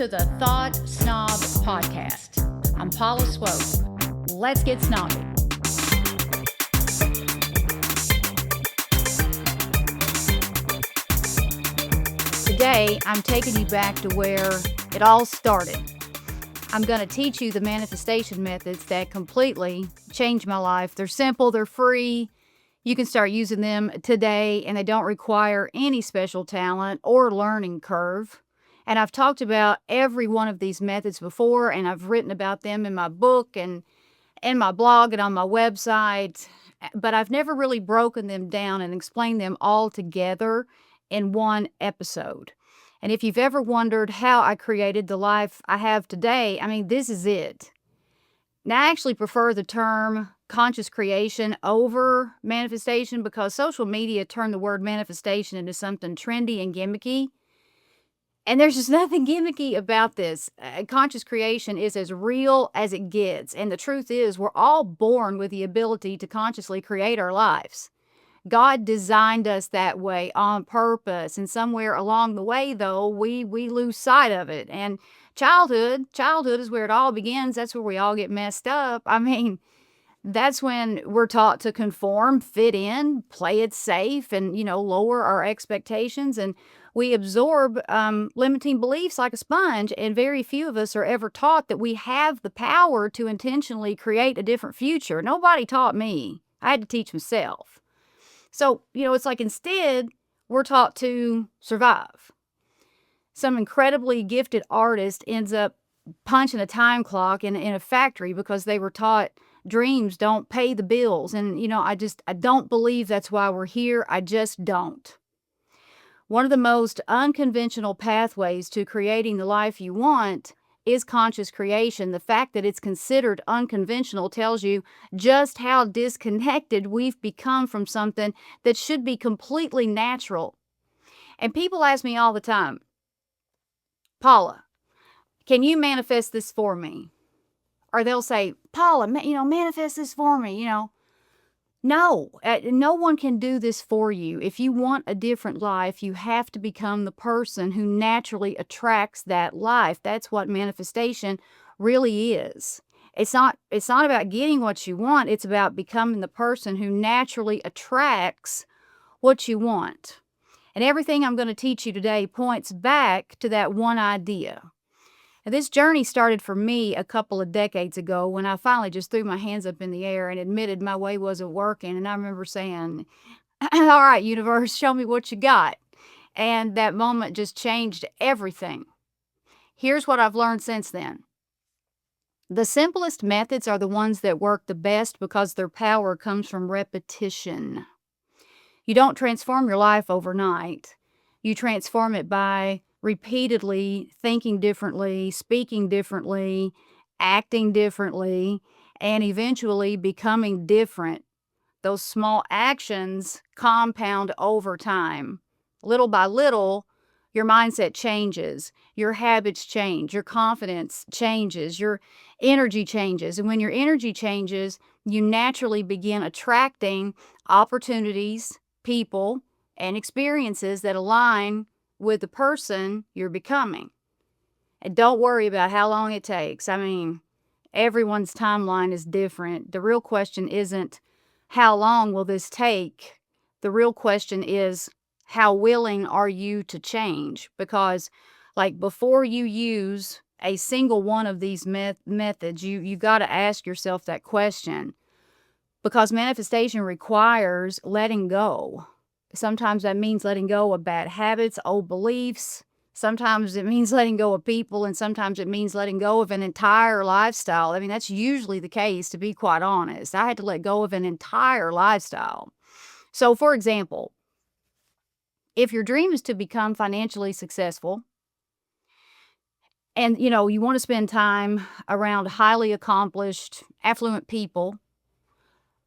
to the Thought Snob Podcast. I'm Paula Swope. Let's get snobby. Today, I'm taking you back to where it all started. I'm going to teach you the manifestation methods that completely changed my life. They're simple, they're free. You can start using them today, and they don't require any special talent or learning curve. And I've talked about every one of these methods before, and I've written about them in my book and in my blog and on my website, but I've never really broken them down and explained them all together in one episode. And if you've ever wondered how I created the life I have today, this is it. Now, I actually prefer the term conscious creation over manifestation because social media turned the word manifestation into something trendy and gimmicky. And there's just nothing gimmicky about this. Conscious creation is as real as it gets. And the truth is, we're all born with the ability to consciously create our lives. God designed us that way on purpose. And somewhere along the way, though, we lose sight of it. And childhood is where it all begins. That's where we all get messed up. That's when we're taught to conform, fit in, play it safe, and, lower our expectations. And we absorb limiting beliefs like a sponge. And very few of us are ever taught that we have the power to intentionally create a different future. Nobody taught me. I had to teach myself. So, it's like instead, we're taught to survive. Some incredibly gifted artist ends up punching a time clock in a factory because they were taught dreams don't pay the bills. And, I don't believe that's why we're here. I just don't. One of the most unconventional pathways to creating the life you want is conscious creation. The fact that it's considered unconventional tells you just how disconnected we've become from something that should be completely natural. And people ask me all the time, Paula, can you manifest this for me? Or they'll say, Paula, manifest this for me, No, no one can do this for you. If you want a different life, you have to become the person who naturally attracts that life. That's what manifestation really is. It's not about getting what you want. It's about becoming the person who naturally attracts what you want. And everything I'm going to teach you today points back to that one idea. Now, this journey started for me a couple of decades ago when I finally just threw my hands up in the air and admitted my way wasn't working. And I remember saying, all right, universe, show me what you got. And that moment just changed everything. Here's what I've learned since then. The simplest methods are the ones that work the best because their power comes from repetition. You don't transform your life overnight. You transform it by repeatedly thinking differently, speaking differently, acting differently, and eventually becoming different. Those small actions compound over time. Little by little, your mindset changes, your habits change, your confidence changes, your energy changes. And when your energy changes, you naturally begin attracting opportunities, people, and experiences that align with the person you're becoming. And don't worry about how long it takes. Everyone's timeline is different. The real question isn't how long will this take? The real question is how willing are you to change? Because before you use a single one of these methods, you got to ask yourself that question. Because manifestation requires letting go. Sometimes that means letting go of bad habits, old beliefs. Sometimes it means letting go of people, and sometimes it means letting go of an entire lifestyle. That's usually the case, to be quite honest. I had to let go of an entire lifestyle. So, for example, if your dream is to become financially successful, and, you want to spend time around highly accomplished, affluent people,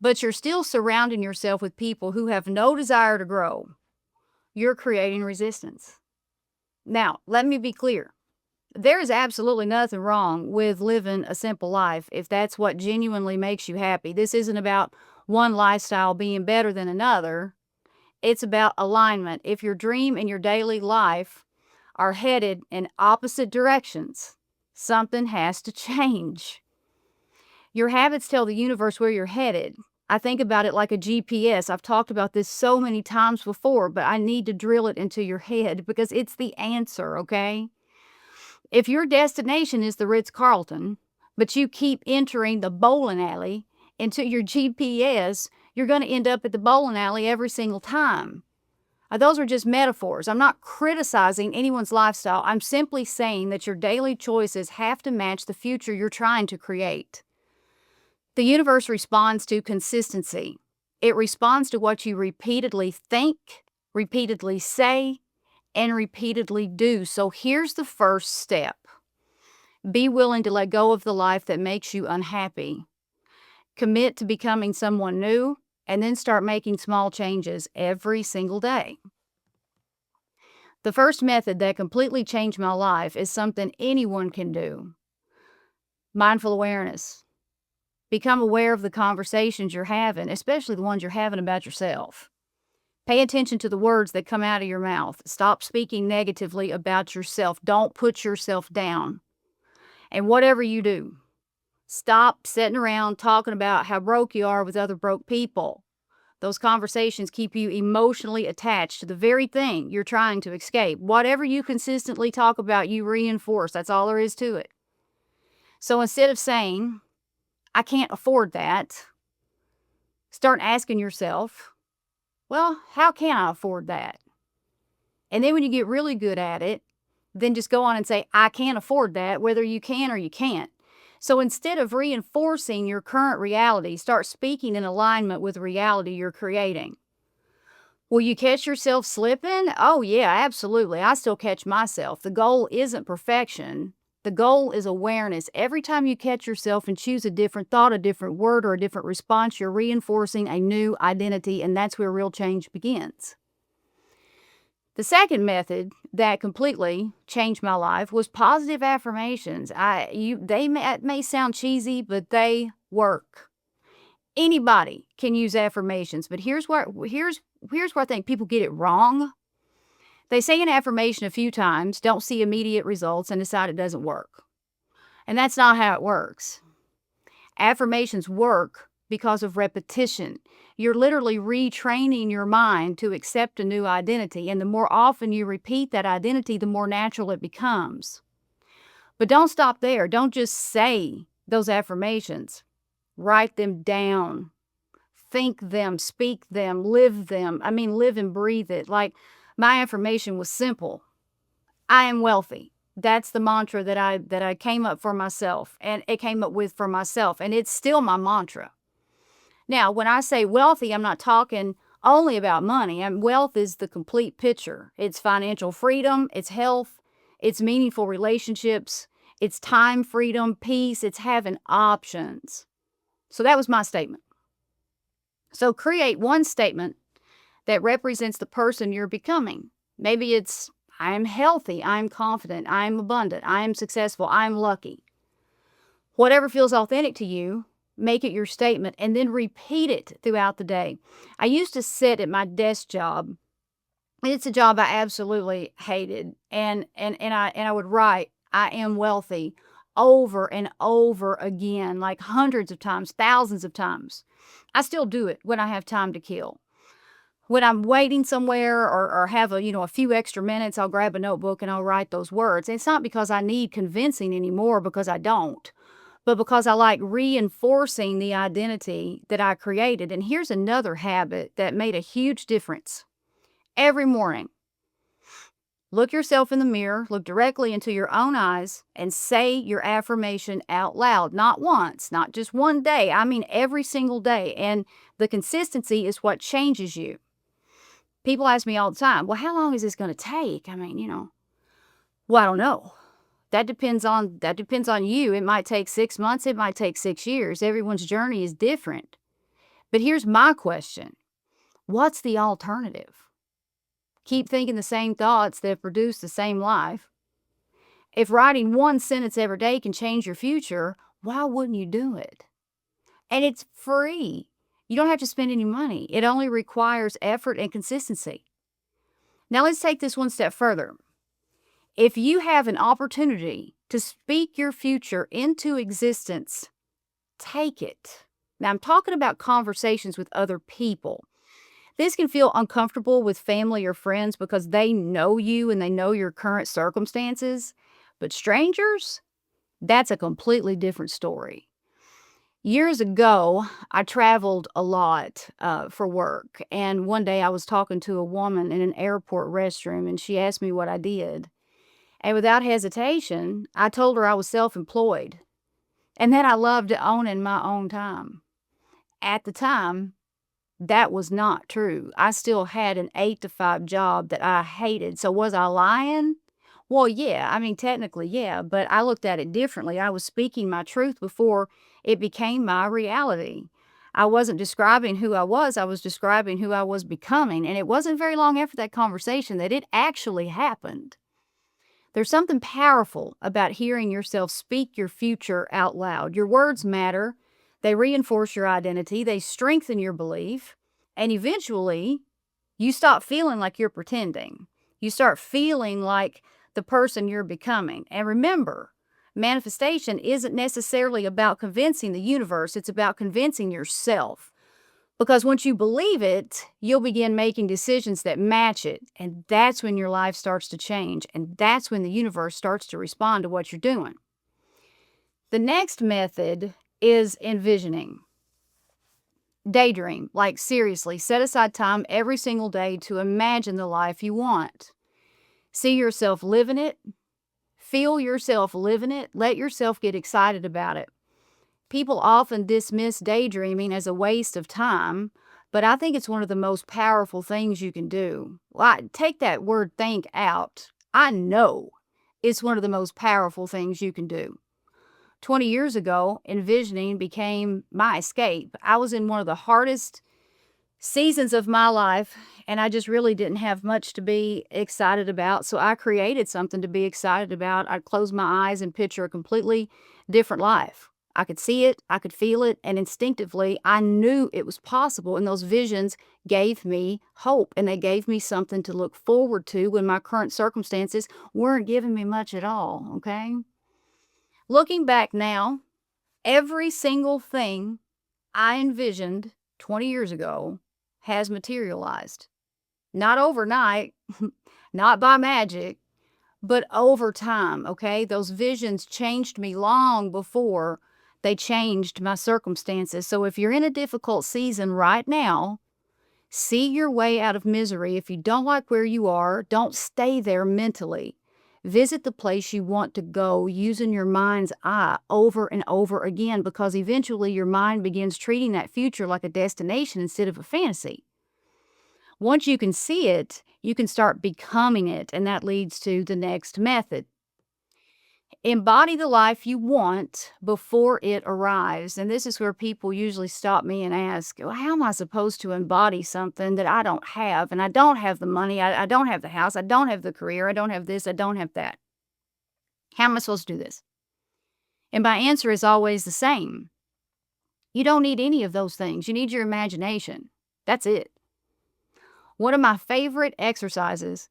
but you're still surrounding yourself with people who have no desire to grow, you're creating resistance. Now, let me be clear. There is absolutely nothing wrong with living a simple life if that's what genuinely makes you happy. This isn't about one lifestyle being better than another. It's about alignment. If your dream in your daily life are headed in opposite directions, something has to change. Your habits tell the universe where you're headed. I think about it like a GPS. I've talked about this so many times before, but I need to drill it into your head because it's the answer, okay? If your destination is the Ritz-Carlton, but you keep entering the bowling alley into your GPS, you're going to end up at the bowling alley every single time. Those are just metaphors. I'm not criticizing anyone's lifestyle. I'm simply saying that your daily choices have to match the future you're trying to create. The universe responds to consistency. It responds to what you repeatedly think, repeatedly say, and repeatedly do. So here's the first step. Be willing to let go of the life that makes you unhappy. Commit to becoming someone new, and then start making small changes every single day. The first method that completely changed my life is something anyone can do. Mindful awareness. Become aware of the conversations you're having, especially the ones you're having about yourself. Pay attention to the words that come out of your mouth. Stop speaking negatively about yourself. Don't put yourself down. And whatever you do, stop sitting around talking about how broke you are with other broke people. Those conversations keep you emotionally attached to the very thing you're trying to escape. Whatever you consistently talk about, you reinforce. That's all there is to it. So instead of saying, I can't afford that, start asking yourself, well, how can I afford that? And then when you get really good at it, then just go on and say, I can't afford that, whether you can or you can't. So instead of reinforcing your current reality, start speaking in alignment with the reality you're creating. Will you catch yourself slipping? Oh, yeah, absolutely. I still catch myself. The goal isn't perfection. The goal is awareness. Every time you catch yourself and choose a different thought, a different word, or a different response, you're reinforcing a new identity, and that's where real change begins. The second method that completely changed my life was positive affirmations. They may sound cheesy, but they work. Anybody can use affirmations, but here's where I think people get it wrong. They say an affirmation a few times, don't see immediate results, and decide it doesn't work. And that's not how it works. Affirmations work because of repetition. You're literally retraining your mind to accept a new identity, and the more often you repeat that identity, the more natural it becomes. But don't stop there. Don't just say those affirmations. Write them down. Think them, speak them, live them. I mean, live and breathe it. Like, my affirmation was simple. I am wealthy. That's the mantra that I came up for myself, and it came up with for myself, and it's still my mantra. Now, when I say wealthy, I'm not talking only about money. Wealth is the complete picture. It's financial freedom, it's health, it's meaningful relationships, it's time freedom, peace, it's having options. So that was my statement. So create one statement that represents the person you're becoming. Maybe it's, I'm healthy, I'm confident, I'm abundant, I'm successful, I'm lucky. Whatever feels authentic to you, make it your statement, and then repeat it throughout the day. I used to sit at my desk job. It's a job I absolutely hated, and I would write, I am wealthy, over and over again, like hundreds of times, thousands of times. I still do it when I have time to kill. When I'm waiting somewhere or have a few extra minutes, I'll grab a notebook and I'll write those words. And it's not because I need convincing anymore, because I don't, but because I like reinforcing the identity that I created. And here's another habit that made a huge difference. Every morning, look yourself in the mirror, look directly into your own eyes, and say your affirmation out loud. Not once, not just one day. I mean every single day. And the consistency is what changes you. People ask me all the time, well, how long is this going to take? I mean, well, I don't know. That depends on you. It might take 6 months. It might take 6 years. Everyone's journey is different. But here's my question. What's the alternative? Keep thinking the same thoughts that have produced the same life. If writing one sentence every day can change your future, why wouldn't you do it? And it's free. You don't have to spend any money. It only requires effort and consistency. Now let's take this one step further. If you have an opportunity to speak your future into existence, take it. Now, I'm talking about conversations with other people. This can feel uncomfortable with family or friends because they know you and they know your current circumstances. But strangers, that's a completely different story. Years ago, I traveled a lot for work. And one day I was talking to a woman in an airport restroom and she asked me what I did. And without hesitation, I told her I was self employed and that I loved owning my own time. At the time, that was not true. I still had an 8 to 5 job that I hated. So was I lying? Well, yeah. I mean, technically, yeah, but I looked at it differently. I was speaking my truth before it became my reality. I wasn't describing who I was describing who I was becoming. And it wasn't very long after that conversation that it actually happened. There's something powerful about hearing yourself speak your future out loud. Your words matter. They reinforce your identity. They strengthen your belief. And eventually, you stop feeling like you're pretending. You start feeling like the person you're becoming. And remember, manifestation isn't necessarily about convincing the universe. It's about convincing yourself. Because once you believe it, you'll begin making decisions that match it. And that's when your life starts to change. And that's when the universe starts to respond to what you're doing. The next method is envisioning. Daydream. Like, seriously, set aside time every single day to imagine the life you want. See yourself living it. Feel yourself living it. Let yourself get excited about it. People often dismiss daydreaming as a waste of time, but I think it's one of the most powerful things you can do. Well, take that word think out. I know it's one of the most powerful things you can do. 20 years ago, envisioning became my escape. I was in one of the hardest seasons of my life, and I just really didn't have much to be excited about, so I created something to be excited about. I'd close my eyes and picture a completely different life. I could see it, I could feel it, and instinctively, I knew it was possible, and those visions gave me hope, and they gave me something to look forward to when my current circumstances weren't giving me much at all, okay? Looking back now, every single thing I envisioned 20 years ago has materialized. Not overnight, not by magic, but over time, okay? Those visions changed me long before they changed my circumstances. So if you're in a difficult season right now, see your way out of misery. If you don't like where you are, don't stay there mentally. Visit the place you want to go using your mind's eye over and over again, because eventually your mind begins treating that future like a destination instead of a fantasy. Once you can see it, you can start becoming it, and that leads to the next method. Embody the life you want before it arrives. And this is where people usually stop me and ask, well, how am I supposed to embody something that I don't have? And I don't have the money, I don't have the house, I don't have the career, I don't have this, I don't have that. How am I supposed to do this? And my answer is always the same. You don't need any of those things. You need your imagination. That's it. One of my favorite exercises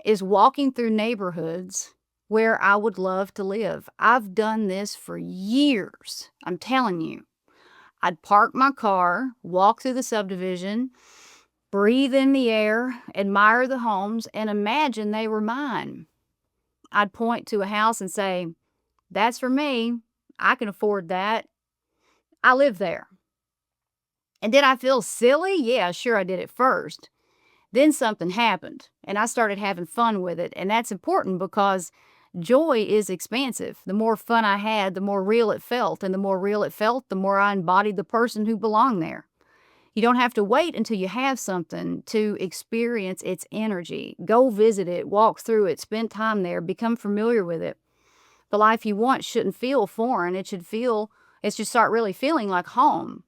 is walking through neighborhoods where I would love to live. I've done this for years. I'm telling you. I'd park my car, walk through the subdivision, breathe in the air, admire the homes, and imagine they were mine. I'd point to a house and say, that's for me. I can afford that. I live there. And did I feel silly? Yeah, sure I did at first. Then something happened, and I started having fun with it. And that's important because joy is expansive. The more fun I had, the more real it felt. And the more real it felt, the more I embodied the person who belonged there. You don't have to wait until you have something to experience its energy. Go visit it, walk through it, spend time there, become familiar with it. The life you want shouldn't feel foreign. It should start really feeling like home.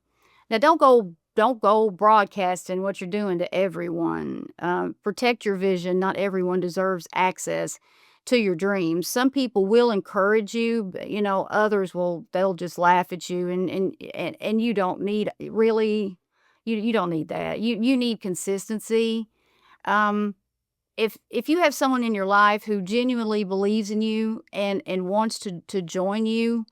Now, don't go broadcasting what you're doing to everyone. Protect your vision. Not everyone deserves access to your dreams. Some people will encourage you, but, others they'll just laugh at you, and you don't need, really, you don't need that. You need consistency. if you have someone in your life who genuinely believes in you and wants to join you,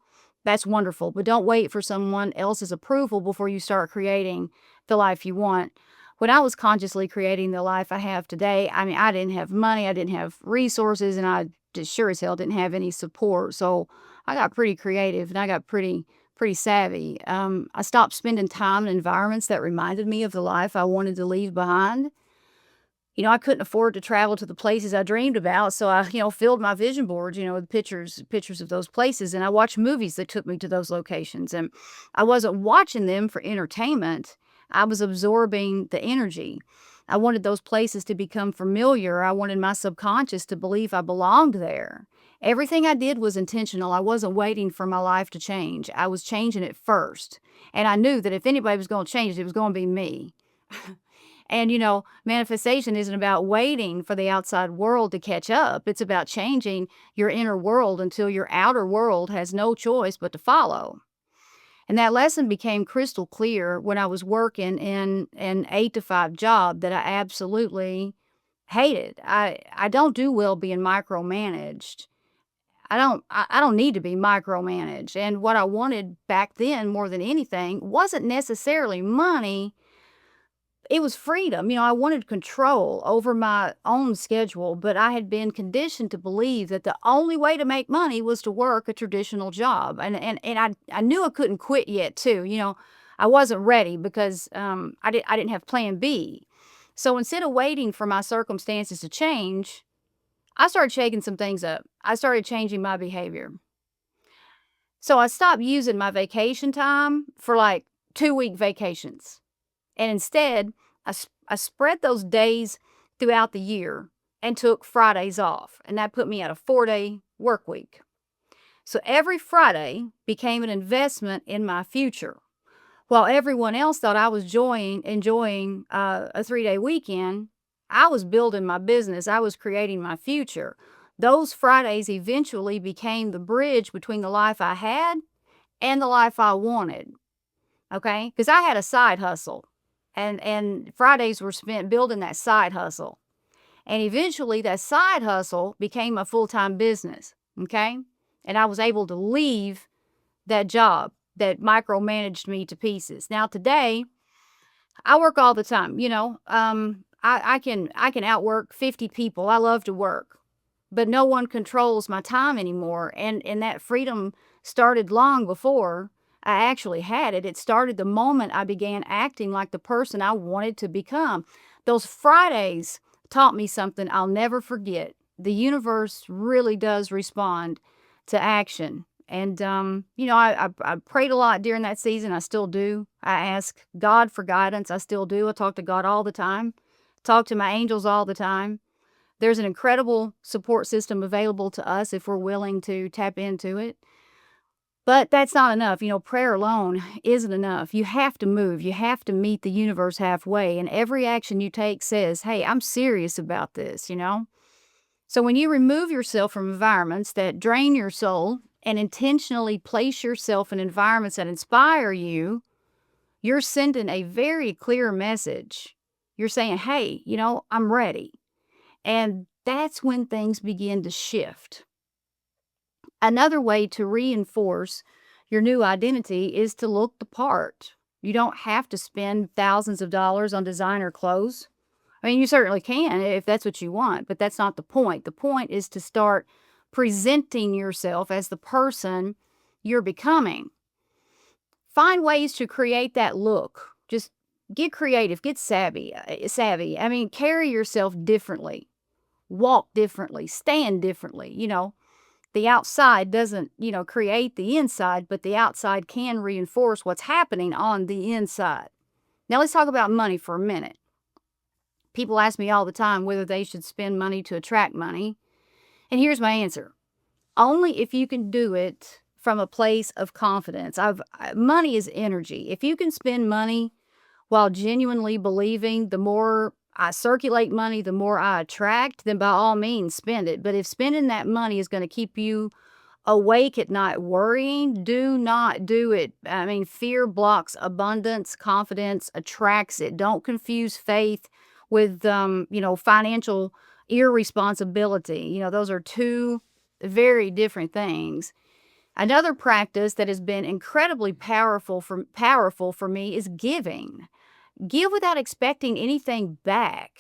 that's wonderful, but don't wait for someone else's approval before you start creating the life you want. When I was consciously creating the life I have today, I mean, I didn't have money, I didn't have resources, and I just sure as hell didn't have any support. So I got pretty creative and I got pretty savvy. I stopped spending time in environments that reminded me of the life I wanted to leave behind. I couldn't afford to travel to the places I dreamed about, so I filled my vision board, with pictures of those places, and I watched movies that took me to those locations, and I wasn't watching them for entertainment. I was absorbing the energy. I wanted those places to become familiar. I wanted my subconscious to believe I belonged there. Everything I did was intentional. I wasn't waiting for my life to change. I was changing it first, and I knew that if anybody was gonna change it was gonna be me. And manifestation isn't about waiting for the outside world to catch up. It's about changing your inner world until your outer world has no choice but to follow. And that lesson became crystal clear when I was working in an 8 to 5 job that I absolutely hated. I don't do well being micromanaged. I don't need to be micromanaged. And what I wanted back then more than anything wasn't necessarily money, it was freedom. I wanted control over my own schedule, but I had been conditioned to believe that the only way to make money was to work a traditional job. And I knew I couldn't quit yet too. I wasn't ready because I didn't have plan B. So instead of waiting for my circumstances to change, I started shaking some things up. I started changing my behavior. So I stopped using my vacation time for like 2-week vacations. And instead, I spread those days throughout the year and took Fridays off. And that put me at a 4-day work week. So every Friday became an investment in my future. While everyone else thought I was enjoying a 3-day weekend, I was building my business. I was creating my future. Those Fridays eventually became the bridge between the life I had and the life I wanted. Okay? Because I had a side hustle. And Fridays were spent building that side hustle. And eventually that side hustle became a full-time business, okay? And I was able to leave that job that micromanaged me to pieces. Now today, I work all the time, I can outwork 50 people. I love to work. But no one controls my time anymore. And that freedom started long before I actually had it. It started the moment I began acting like the person I wanted to become. Those Fridays taught me something I'll never forget. The universe really does respond to action. And, I prayed a lot during that season. I still do. I ask God for guidance. I still do. I talk to God all the time, talk to my angels all the time. There's an incredible support system available to us if we're willing to tap into it. But that's not enough. Prayer alone isn't enough. You have to move. You have to meet the universe halfway. And every action you take says, hey, I'm serious about this. So when you remove yourself from environments that drain your soul and intentionally place yourself in environments that inspire you, you're sending a very clear message. You're saying, hey, I'm ready. And that's when things begin to shift. Another way to reinforce your new identity is to look the part. You don't have to spend thousands of dollars on designer clothes. I mean, you certainly can if that's what you want, but that's not the point. The point is to start presenting yourself as the person you're becoming. Find ways to create that look. Just get creative, get savvy. I mean, carry yourself differently, walk differently, stand differently. The outside doesn't, create the inside, but the outside can reinforce what's happening on the inside. Now let's talk about money for a minute. People ask me all the time whether they should spend money to attract money. And here's my answer. Only if you can do it from a place of confidence. Money is energy. If you can spend money while genuinely believing the more I circulate money, the more I attract, then by all means spend it. But if spending that money is going to keep you awake at night worrying, do not do it. I mean, fear blocks abundance, confidence attracts it. Don't confuse faith with, financial irresponsibility. Those are two very different things. Another practice that has been incredibly powerful for me is giving. Give without expecting anything back.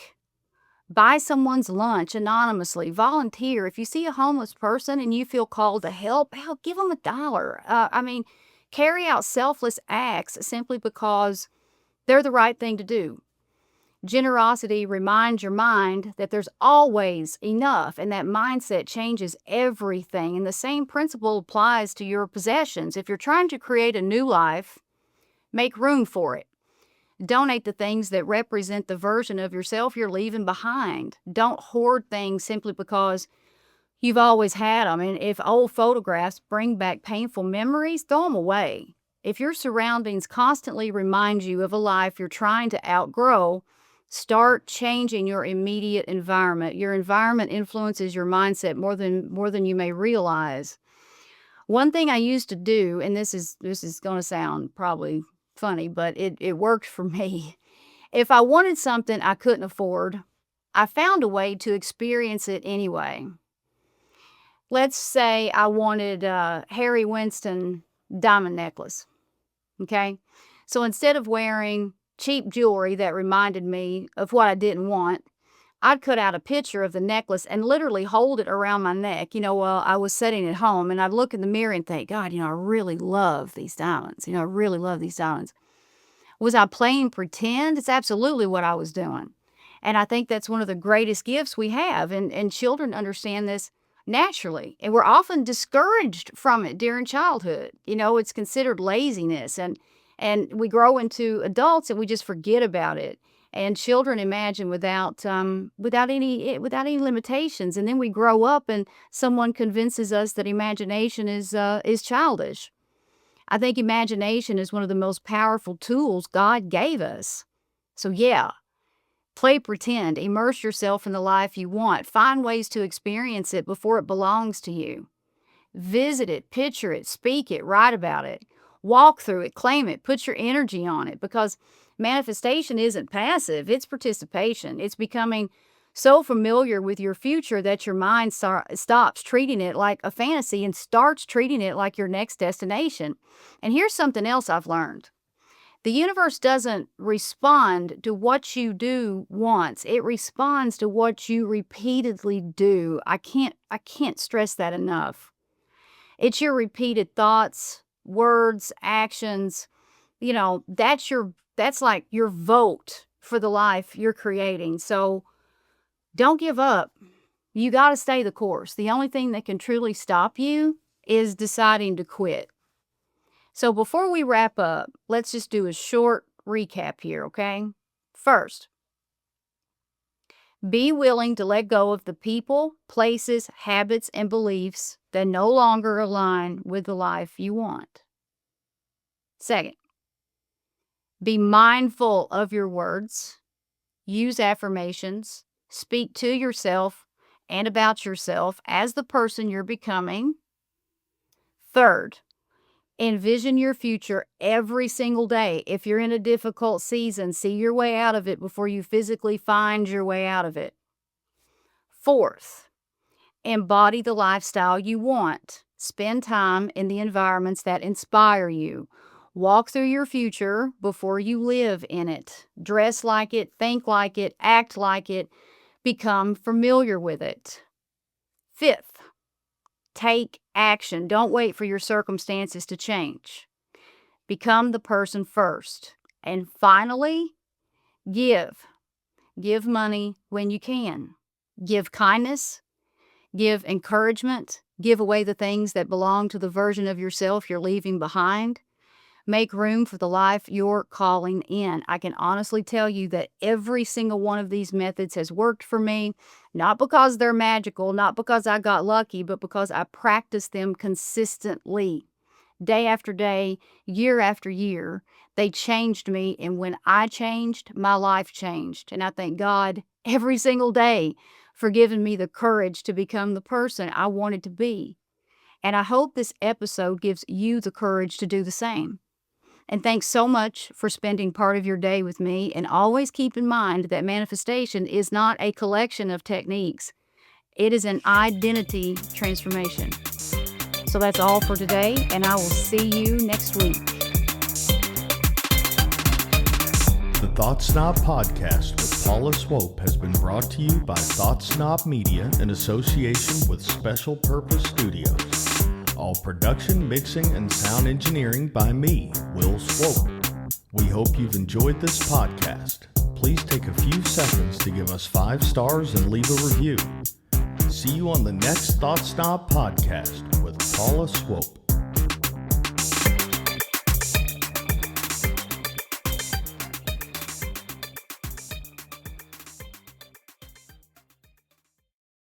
Buy someone's lunch anonymously. Volunteer. If you see a homeless person and you feel called to help, give them $1. Carry out selfless acts simply because they're the right thing to do. Generosity reminds your mind that there's always enough, and that mindset changes everything. And the same principle applies to your possessions. If you're trying to create a new life, make room for it. Donate the things that represent the version of yourself you're leaving behind. Don't hoard things simply because you've always had them. And if old photographs bring back painful memories, throw them away. If your surroundings constantly remind you of a life you're trying to outgrow, start changing your immediate environment. Your environment influences your mindset more than you may realize. One thing I used to do, and this is going to sound probably funny, but it worked for me. If I wanted something I couldn't afford, I found a way to experience it anyway. Let's say I wanted a Harry Winston diamond necklace. Okay? So instead of wearing cheap jewelry that reminded me of what I didn't want, I'd cut out a picture of the necklace and literally hold it around my neck, while I was sitting at home, and I'd look in the mirror and think, God, I really love these diamonds. I really love these diamonds. Was I playing pretend? It's absolutely what I was doing. And I think that's one of the greatest gifts we have. And children understand this naturally. And we're often discouraged from it during childhood. It's considered laziness. And we grow into adults and we just forget about it. And children imagine without any limitations. And then we grow up and someone convinces us that imagination is childish. I think imagination is one of the most powerful tools God gave us. So yeah, play pretend, immerse yourself in the life you want, find ways to experience it before it belongs to you. Visit it, picture it, speak it, write about it, walk through it, claim it, put your energy on it, because manifestation isn't passive, it's participation. It's becoming so familiar with your future that your mind stops treating it like a fantasy and starts treating it like your next destination. And here's something else I've learned. The universe doesn't respond to what you do once. It responds to what you repeatedly do. I can't stress that enough. It's your repeated thoughts, words, actions. That's like your vote for the life you're creating. So don't give up. You got to stay the course. The only thing that can truly stop you is deciding to quit. So before we wrap up, let's just do a short recap here, okay? First, be willing to let go of the people, places, habits, and beliefs that no longer align with the life you want. Second, be mindful of your words. Use affirmations. Speak to yourself and about yourself as the person you're becoming. Third, envision your future every single day. If you're in a difficult season, see your way out of it before you physically find your way out of it. Fourth, embody the lifestyle you want. Spend time in the environments that inspire you. Walk through your future before you live in it. Dress like it, think like it, act like it. Become familiar with it. Fifth, take action. Don't wait for your circumstances to change. Become the person first. And finally, give. Give money when you can. Give kindness. Give encouragement. Give away the things that belong to the version of yourself you're leaving behind. Make room for the life you're calling in. I can honestly tell you that every single one of these methods has worked for me, not because they're magical, not because I got lucky, but because I practiced them consistently. Day after day, year after year, they changed me. And when I changed, my life changed. And I thank God every single day for giving me the courage to become the person I wanted to be. And I hope this episode gives you the courage to do the same. And thanks so much for spending part of your day with me. And always keep in mind that manifestation is not a collection of techniques. It is an identity transformation. So that's all for today, and I will see you next week. The Thought Snob Podcast with Paula Swope has been brought to you by Thought Snob Media in association with Special Purpose Studios. All production, mixing, and sound engineering by me, Will Swope. We hope you've enjoyed this podcast. Please take a few seconds to give us 5 stars and leave a review. See you on the next Thought Snob Podcast with Paula Swope.